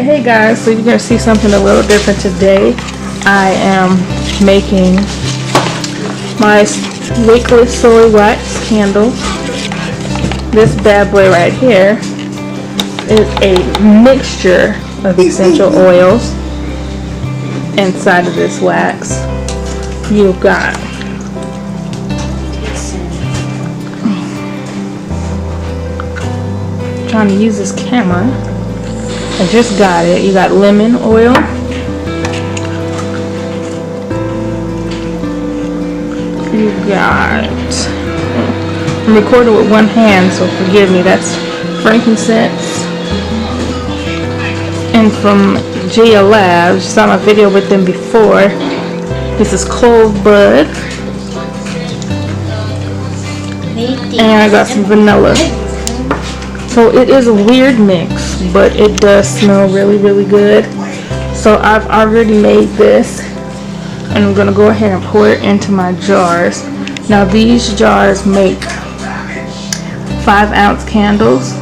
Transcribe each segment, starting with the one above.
Hey guys, so you're going to see something a little different today. I am making my Wickless Soy wax candle. This bad boy right here is a mixture of essential oils inside of this wax. You've got trying to use this camera. I just got it. You got lemon oil, you got, I'm recording with one hand, so forgive me. That's frankincense, and from Gia Labs, you saw my video with them before. This is clove bud, and I got some vanilla. So it is a weird mix, but it does smell really, really good. So I've already made this, and I'm gonna go ahead and pour it into my jars. Now these jars make 5-ounce candles.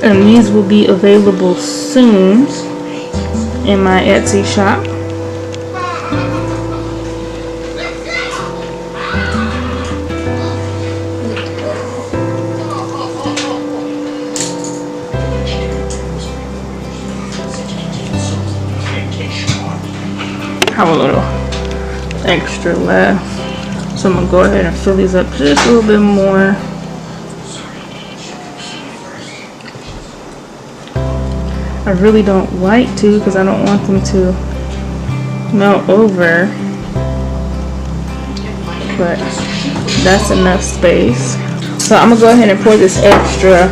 And these will be available soon in my Etsy shop. I have a little extra left, so I'm gonna go ahead and fill these up just a little bit more. I really don't like to, because I don't want them to melt over, but that's enough space. So I'm gonna go ahead and pour this extra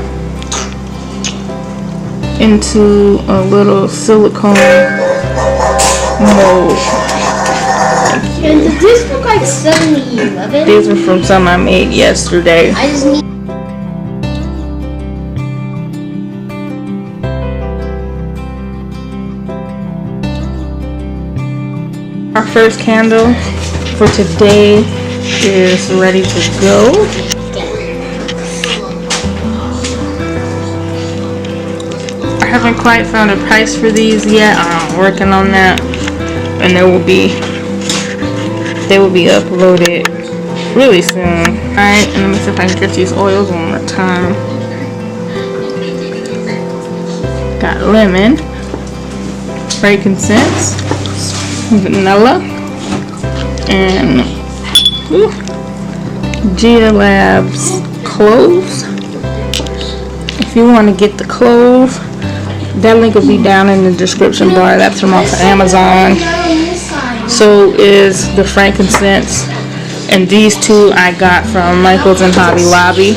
into a little silicone mold. And does this look like 7-Eleven? These are from some I made yesterday. I just need Our first candle for today is ready to go. I haven't quite found a price for these yet. I'm working on that, and they will be uploaded really soon. Alright, and let me see if I can get these oils one more time. Got lemon, frankincense, vanilla, and Gia Labs cloves. If you want to get the clove, that link will be down in the description bar. That's from off of Amazon. So is the frankincense, and these two I got from Michael's and Hobby Lobby.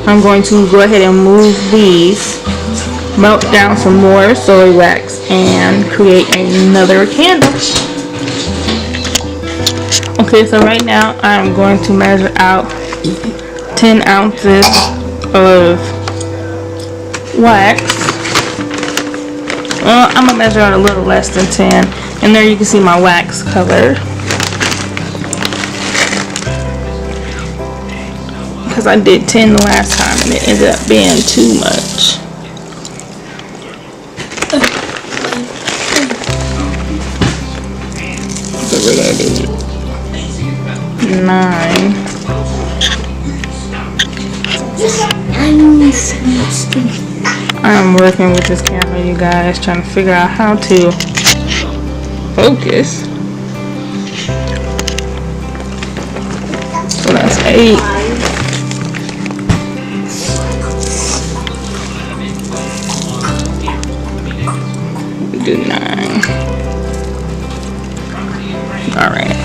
I'm going to go ahead and move these, melt down some more soy wax, and create another candle. Okay, so right now I'm going to measure out 10 ounces of wax. Well, I'm gonna measure out a little less than 10, and there you can see my wax color, because I did 10 the last time and it ended up being too much. So we're gonna do 9. I'm working with this camera, you guys, trying to figure out how to focus. So that's 8. We do 9. Alright.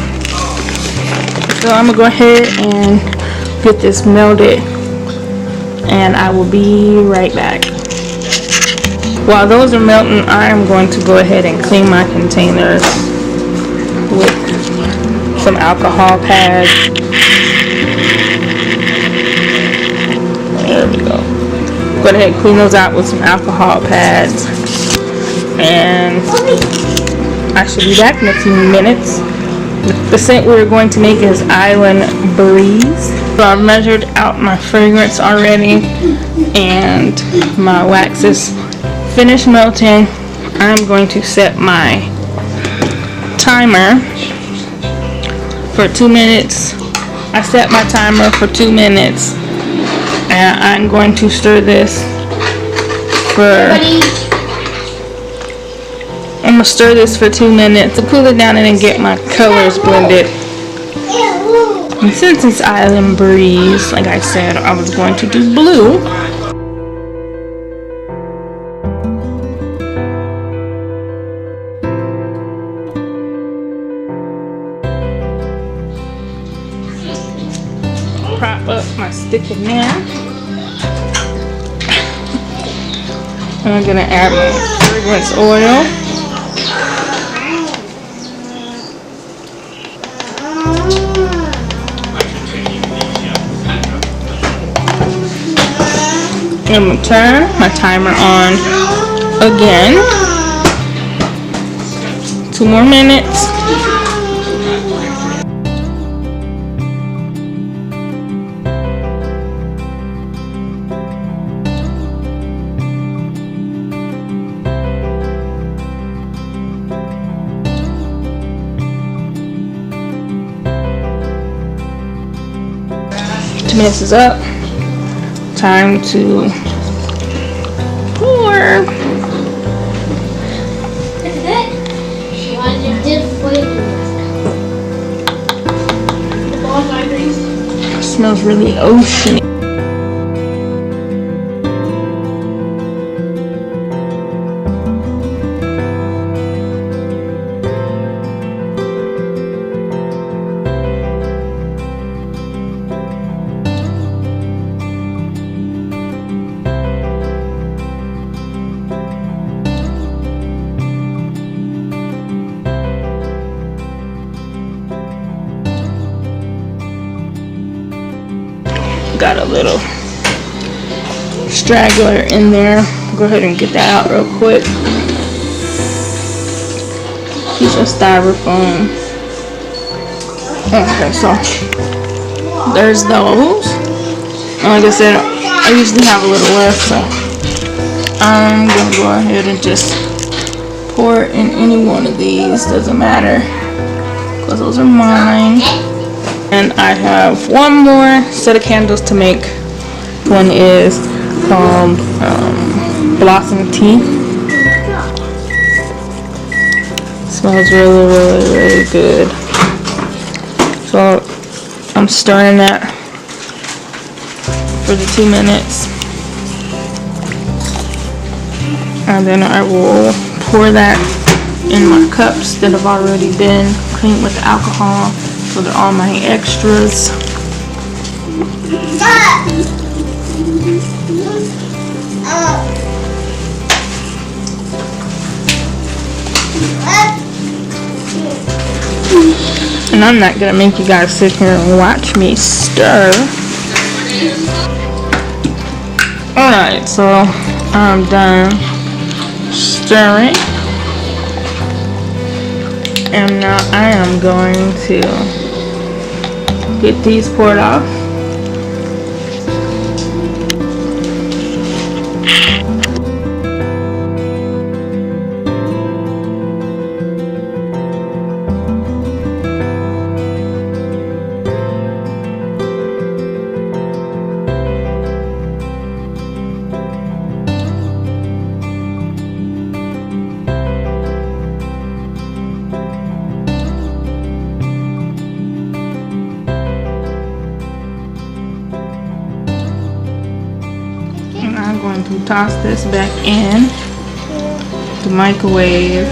So I'm gonna go ahead and get this melted, and I will be right back. While those are melting, I am going to go ahead and clean my containers with some alcohol pads. There we go. Go ahead and clean those out with some alcohol pads. And I should be back in a few minutes The scent we're going to make is Island Breeze. So I've measured out my fragrance already, and my wax is finished melting. I'm going to set my timer for 2 minutes. I set my timer for 2 minutes, and I'm going to stir this for... I'm going to stir this for 2 minutes to cool it down and then get my colors blended. And since it's Island Breeze, like I said, I was going to do blue. Prop up my stick in there. And I'm going to add my fragrance oil. I'm going to turn my timer on again. 2 more minutes. Minutes is up. Time to pour. It smells really oceany. Got a little straggler in there. Go ahead and get that out real quick. Piece of styrofoam. Okay, so there's those. Like I said, I usually have a little left, so I'm gonna go ahead and just pour it in any one of these. Doesn't matter, because those are mine. And I have one more set of candles to make. One is called Blossom Tea. Smells really good. So I'm stirring that for the 2 minutes. And then I will pour that in my cups that have already been cleaned with alcohol. So they're all my extras. And I'm not gonna make you guys sit here and watch me stir. Alright, so I'm done stirring. And now I am going to get these poured off. I'm going to toss this back in the microwave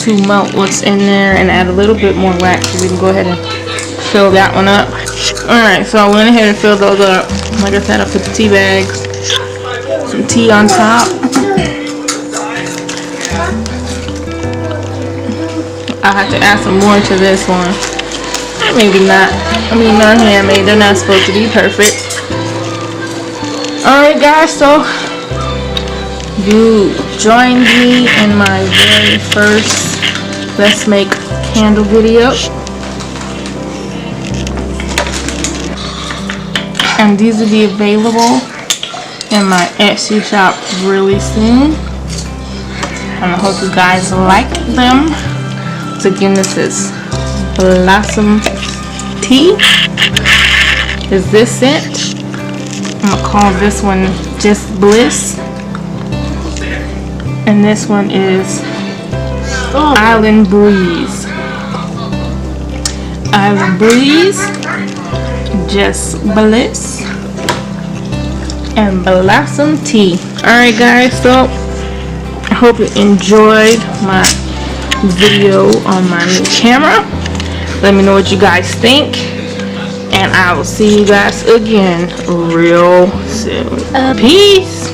to melt what's in there and add a little bit more wax so we can go ahead and fill that one up. Alright, so I went ahead and filled those up. Like I said, I put the tea bags, some tea on top. I have to add some more to this one. Maybe not. I mean, they're handmade. They're not supposed to be perfect. Alright guys, so you joined me in my very first Let's Make Candle video. And these will be available in my Etsy shop really soon. And I hope you guys like them. So again, this is Blossom Tea is this scent. I'm gonna call this one just Bliss. And this one is Island Breeze. Island Breeze, just Bliss, and Blossom Tea. Alright guys, so I hope you enjoyed my video on my new camera. Let me know what you guys think, and I will see you guys again real soon. Peace.